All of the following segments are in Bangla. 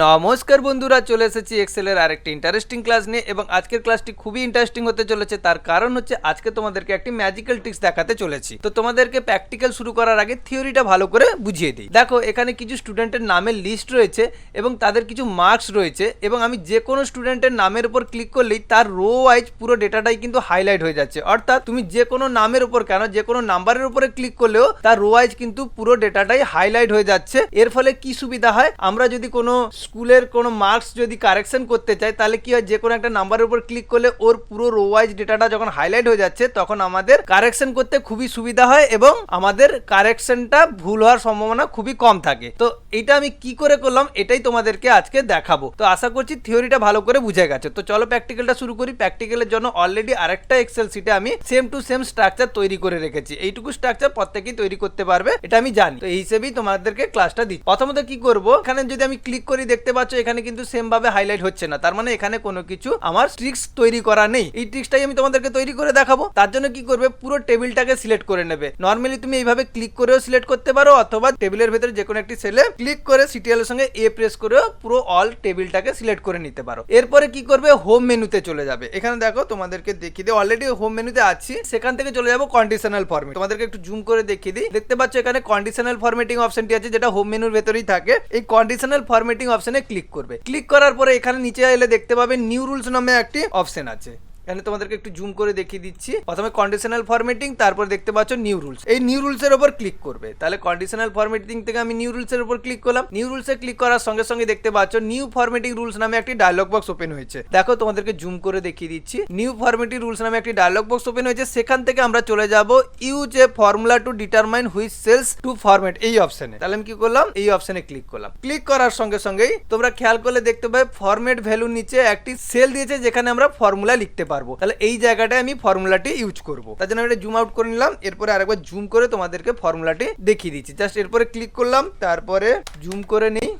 নমস্কার বন্ধুরা, চলে এসেছি এক্সেলের আরেকটি ইন্টারেস্টিং ক্লাস নিয়ে। এবং আজকের ক্লাসটি খুবই ইন্টারেস্টিং হতে চলেছে। তার কারণ হচ্ছে আজকে তোমাদেরকে একটি ম্যাজিক্যাল ট্রিক্স দেখাতে চলেছি। তো তোমাদেরকে প্র্যাকটিক্যাল শুরু করার আগে থিওরিটা ভালো করে বুঝিয়ে দিই। দেখো, এখানে কিছু স্টুডেন্টের নামের লিস্ট রয়েছে এবং তাদের কিছু মার্কস রয়েছে, এবং আমি যে কোনো স্টুডেন্টের নামের উপর ক্লিক করলেই তার রো ওয়াইজ পুরো ডেটাটাই কিন্তু হাইলাইট হয়ে যাচ্ছে। অর্থাৎ তুমি যে কোনো নামের উপর কেন, যে কোনো নাম্বারের উপরে ক্লিক করলেও তার রো ওয়াইজ কিন্তু পুরো ডেটাটাই হাইলাইট হয়ে যাচ্ছে। এর ফলে কি সুবিধা হয়, আমরা যদি কোনো স্কুলের কোনো মার্কস যদি কারেকশন করতে চাই, তাহলে কি হয়, যে কোনো একটা নাম্বারের উপর ক্লিক করলে ওর পুরো রো ওয়াইজ ডেটাটা যখন হাইলাইট হয়ে যাচ্ছে তখন আমাদের কারেকশন করতে খুবই সুবিধা হয় এবং আমাদের কারেকশনটা ভুল হওয়ার সম্ভাবনা খুবই কম থাকে। তো এটা আমি কি করে করলাম এটাই তোমাদেরকে আজকে দেখাবো। তো আশা করছি থিওরিটা ভালো করে বুঝে গেছে। তো চলো প্র্যাকটিক্যালটা শুরু করি। প্র্যাকটিক্যালের জন্য অলরেডি আরেকটা এক্সেল শিটে আমি সেম টু সেম স্ট্রাকচার তৈরি করে রেখেছি। এইটুকু স্ট্রাকচার প্রত্যেকেই তৈরি করতে পারবে, এটা আমি জানি। তো এই হিসেবেই তোমাদেরকে ক্লাসটা দিই। প্রথমত কি করব, এখানে যদি আমি ক্লিক করি দেখতে পাচ্ছ এখানে কিন্তু সেম ভাবে হাইলাইট হচ্ছে না। তার মানে এখানে কোনো কিছু আমার ট্রিক্স তৈরি করা নেই। এই ট্রিক্সটাই আমি তোমাদেরকে তৈরি করে দেখাবো। তার জন্য কি করবে, পুরো টেবিলটাকে সিলেক্ট করে নেবে। নর্মালি তুমি এইভাবে ক্লিক করেও সিলেক্ট করতে পারো, অথবা টেবিলের ভেতরে যে কোনো একটি সেলে ক্লিক করে সিটিএল এর সঙ্গে এ প্রেস করেও পুরো অল টেবিলটাকে সিলেক্ট করে নিতে পারো। এরপরে কি করবে, হোম মেনুতে চলে যাবে। এখানে দেখো তোমাদেরকে দেখিয়ে দিই, অলরেডি হোম মেনুতে আছি। সেখান থেকে চলে যাবো কন্ডিশনাল ফরম্যাট। তোমাদেরকে একটু জুম করে দেখিয়ে দিই। দেখতে পাচ্ছ এখানে কন্ডিশনাল ফরম্যাটিং অপশনটি আছে, যেটা হোম মেনুর ভেতরেই থাকে। এই কন্ডিশনাল ফরম্যাটিং অপশনে ক্লিক করবে। ক্লিক করার পরে এখানে নিচে এলে দেখতে পাবে নিউ রুলস নামে একটি অপশন আছে। এখানে তোমাদেরকে একটু জুম করে দেখিয়ে দিচ্ছি। প্রথমে কন্ডিশনাল ফরম্যাটিং, তারপর দেখতে পাচ্ছ নিউ রুলস। এই নিউ রুলস এর উপর ক্লিক করবে। তাহলে কন্ডিশনাল ফরম্যাটিং থেকে আমি নিউ রুলস এর উপর ক্লিক করলাম। নিউ রুলস এ ক্লিক করার সঙ্গে সঙ্গে দেখতে পাচ্ছ নিউ ফরম্যাটিং রুলস নামে একটি ডায়লগ বক্স ওপেন হয়েছে। দেখো তোমাদেরকে জুম করে দেখিয়ে দিচ্ছি। নিউ ফরম্যাটিং রুলস নামে একটি ডায়লগ বক্স ওপেন হয়েছে। সেখান থেকে আমরা চলে যাব use a formula to determine which cells to format, এই অপশনে। তাহলে আমি কি করলাম, এই অপশনে ক্লিক করলাম। ক্লিক করার সঙ্গে সঙ্গেই তোমরা খেয়াল করলে দেখতে পাবে ফরম্যাট ভ্যালুর নিচে একটি সেল দিয়েছে যেখানে আমরা ফর্মুলা লিখতে পারবো। তাহলে এই জায়গাটায় আমি ফর্মুলাটি ইউজ করব। তার জন্য আমি জুম আউট করে নিলাম। এরপরে আরেকবার জুম করে তোমাদেরকে ফর্মুলাটি দেখিয়ে দিচ্ছি। জাস্ট এরপরে ক্লিক করলাম, তারপরে জুম করে নিই।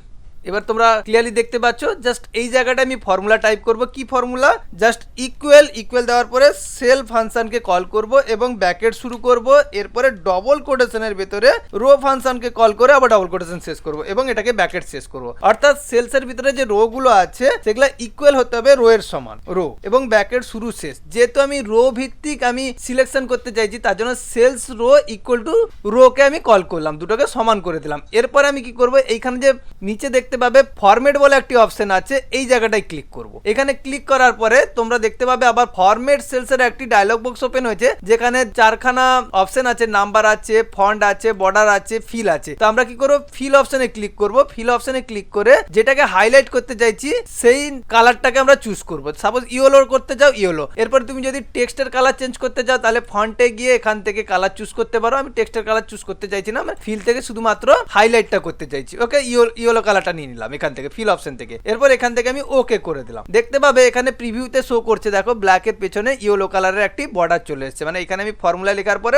এবার তোমরা ক্লিয়ারলি দেখতে পাচ্ছ জাস্ট এই জায়গাটা আমি ফর্মুলা টাইপ করব। কি ফর্মুলা, জাস্ট ইকুয়াল দেওয়ার পরে সেল ফাংশনকে কল করব এবং ব্র্যাকেট শুরু করব। এরপরে ডবল কোটেশনের ভেতরে রো ফাংশনকে কল করে আবার ডবল কোটেশন শেষ করব এবং এটাকে ব্র্যাকেট শেষ করব। অর্থাৎ সেলসের ভিতরে যে রো গুলো আছে সেগুলো ইকুয়াল হতে হবে রো এর সমান, রো এবং ব্র্যাকেট শুরু শেষ। যেহেতু আমি রো ভিত্তিক আমি সিলেকশন করতে চাইছি, তার জন্য sales row equal to row কে আমি কল করলাম, দুটোকে সমান করে দিলাম। এরপরে আমি কি করব, এইখানে যে নিচে দেখতে পাবে ফরম্যাট বলে একটি অপশন আছে, এই জায়গাটায় ক্লিক করব। এখানে ক্লিক করার পরে তোমরা দেখতে পাবে আবার ফরম্যাট সেলস এর একটি ডায়লগ বক্স ওপেন হয়েছে, যেখানে চারখানা অপশন আছে, নাম্বার আছে, ফন্ট আছে, বর্ডার আছে, ফিল আছে। তো আমরা কি করব, ফিল অপশনে ক্লিক করব। ফিল অপশনে ক্লিক করে যেটাকে হাইলাইট করতে চাইছি সেই কালারটাকে আমরা চুজ করব। সাপোজ ইয়েলো করতে চাও, ইয়েলো। এরপর তুমি যদি টেক্সটের কালার চেঞ্জ করতে চাও, তাহলে ফন্টে গিয়ে এখান থেকে কালার চুজ করতে পারো। আমি টেক্সটের কালার চুজ করতে চাইছি না, আমি ফিল থেকে শুধুমাত্র হাইলাইটটা করতে চাইছি। ওকে, ইয়েলো কালারটা নিয়ে নিলাম এখান থেকে ফিল অপশন থেকে। এরপর এখান থেকে আমি ওকে করে দিলাম। দেখতে পাবে এখানে প্রিভিউতে শো করছে, দেখো ব্ল্যাক এর পেছনে ইয়েলো কালারের একটি বর্ডার চলে এসেছে। মানে এখানে আমি ফর্মুলা লেখার পরে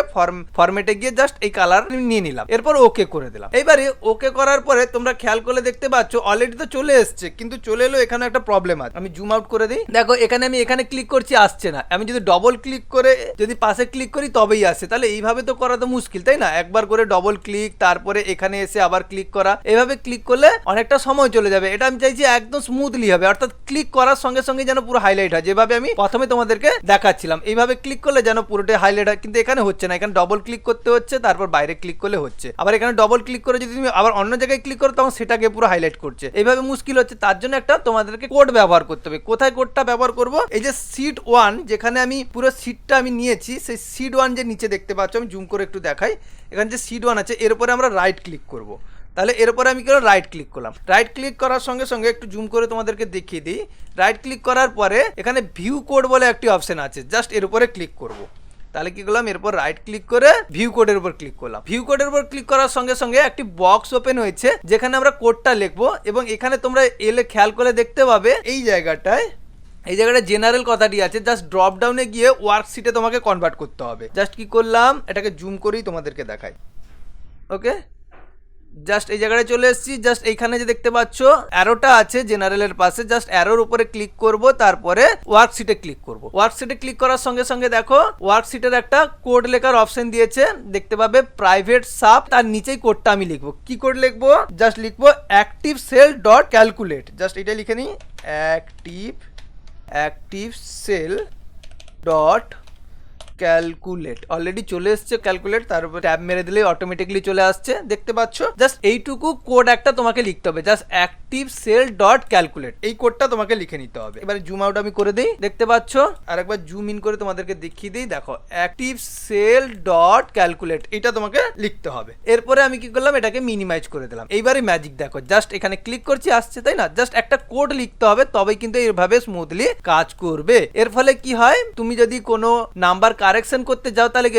ফরম্যাটে গিয়ে জাস্ট এই কালার নিয়ে নিলাম। এরপর ওকে করে দিলাম। এবারে ওকে করার পরে তোমরা খেয়াল করলে দেখতে পাচ্ছ অলরেডি তো চলে এসছে, কিন্তু চলে এলো এখানে একটা প্রবলেম আছে। আমি জুম আউট করে দিই। দেখো এখানে আমি এখানে ক্লিক করছি, আসছে না। আমি যদি ডবল ক্লিক করে যদি পাশে ক্লিক করি তবেই আসে। তাহলে এইভাবে তো করা তো মুশকিল, তাই না? একবার করে ডবল ক্লিক, তারপরে এখানে এসে আবার ক্লিক করা, এভাবে ক্লিক করলে অনেকটা সময় চলে যাবে। এটা আমি চাইছি একদম স্মুথলি হবে, অর্থাৎ ক্লিক করার সঙ্গে সঙ্গে যেন পুরো হাইলাইট হয়, যেভাবে আমি প্রথমে তোমাদেরকে দেখাচ্ছিলাম। এইভাবে ক্লিক করলে যেন পুরোটাই হাইলাইট হয়, কিন্তু এখানে হচ্ছে না। এখানে ডবল ক্লিক করতে হচ্ছে, তারপর বাইরে ক্লিক করলে হচ্ছে। আবার এখানে ডবল ক্লিক করে যদি তুমি আবার অন্য জায়গায় ক্লিক করো তখন সেটাকে পুরো হাইলাইট করছে। এইভাবে মুশকিল হচ্ছে। তার জন্য একটা তোমাদেরকে কোড ব্যবহার করতে হবে। কোথায় কোডটা ব্যবহার করব, এই যে সিট 1, যেখানে আমি পুরো সিটটা আমি নিয়েছি, সেই সিট 1 যে নিচে দেখতে পাচ্ছ, আমি জুম করে একটু দেখাই। এখানে যে সিট 1 আছে এর উপরে আমরা রাইট ক্লিক করব। তাহলে এর উপরে আমি কেন রাইট ক্লিক করলাম। রাইট ক্লিক করার সঙ্গে সঙ্গে একটু জুম করে তোমাদেরকে দেখিয়ে দিই। রাইট ক্লিক করার পরে এখানে ভিউ কোড বলে একটি অপশন আছে, জাস্ট এর উপরে ক্লিক করব। তাহলে কি করলাম, এরপর রাইট ক্লিক করে ভিউ কোডের উপর ক্লিক করলাম। ভিউ কোডের উপর ক্লিক করার সঙ্গে সঙ্গে একটি বক্স ওপেন হয়েছে, যেখানে আমরা কোডটা লিখবো। এবং এখানে তোমরা এলে খেয়াল করে দেখতে পাবে এই জায়গাটায় জেনারেল কথাটি আছে। জাস্ট ড্রপ ডাউনে গিয়ে ওয়ার্কশিটে তোমাকে কনভার্ট করতে হবে। জাস্ট কি করলাম, এটাকে জুম করেই তোমাদেরকে দেখাই। ওকে, জাস্ট এই জায়গায় চলে এসেছি। জাস্ট এইখানে যে দেখতে পাচ্ছ অ্যারোটা আছে জেনারেলের পাশে, জাস্ট অ্যারোর উপরে ক্লিক করব, তারপরে ওয়ার্কশিটে ক্লিক করব। ওয়ার্কশিটে ক্লিক করার সঙ্গে সঙ্গে দেখো ওয়ার্কশিটের একটা কোড লেখার অপশন দিয়েছে, দেখতে পাবে প্রাইভেট সাব, তার নিচেই কোডটা আমি লিখবো। কি কোড লিখবো? জাস্ট লিখবো active cell dot calculate, just এটা লিখে নিই, active cell dot calculate. Already চলে এসছে ক্যালকুলেট, তার উপর ট্যাব মেরে দিলে অটোমেটিকলি চলে আসছে, দেখতে পাচ্ছ। জাস্ট এইটুকু কোড একটা তোমাকে লিখতে হবে, just active cell dot calculate, এই কোডটা তোমাকে লিখে নিতে হবে। এবারে জুম আউট আমি করে দিই, দেখতে পাচ্ছ। আর একবার জুম ইন করে তোমাদেরকে দেখিয়ে দিই, দেখো অ্যাক্টিভ সেল ডট ক্যালকুলেট, এটা তোমাকে লিখতে হবে। এরপরে আমি কি করলাম, এটাকে মিনিমাইজ করে দিলাম। এইবারে ম্যাজিক দেখো, জাস্ট এখানে ক্লিক করছি, আসছে, তাই না? জাস্ট একটা কোড লিখতে হবে, তবেই কিন্তু এইভাবে স্মুথলি কাজ করবে। এর ফলে কি হয়, তুমি যদি কোনো নাম্বার কারেকশন করতে যাও, তাহলে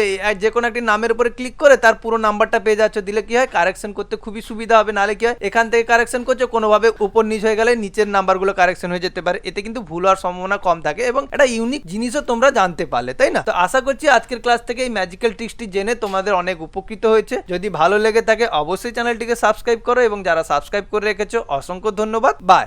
যে কোনো একটি নামের উপরে ক্লিক করে তার পুরো নাম্বারটা পেয়ে যাচ্ছ, দিলে কি হয়, কারেকশন করতে খুবই সুবিধা হবে। নালে কি হয়, এখান থেকে কারেকশন করছো, কোনোভাবে উপর নিচ হয়ে গেলে নিচের নাম্বারগুলো কারেকশন হয়ে যেতে পারে, এতে কিন্তু ভুল হওয়ার সম্ভাবনা কম থাকে এবং একটা ইউনিক জিনিসও তোমরা জানতে পারলে, তাই না? তো আশা করছি আজকের ক্লাস থেকে এই ম্যাজিক্যাল ট্রিক্সটি জেনে তোমাদের অনেক উপকৃত হয়েছে। যদি ভালো লেগে থাকে অবশ্যই চ্যানেলটিকে সাবস্ক্রাইব করো, এবং যারা সাবস্ক্রাইব করে রেখেছো অসংখ্য ধন্যবাদ। বাই।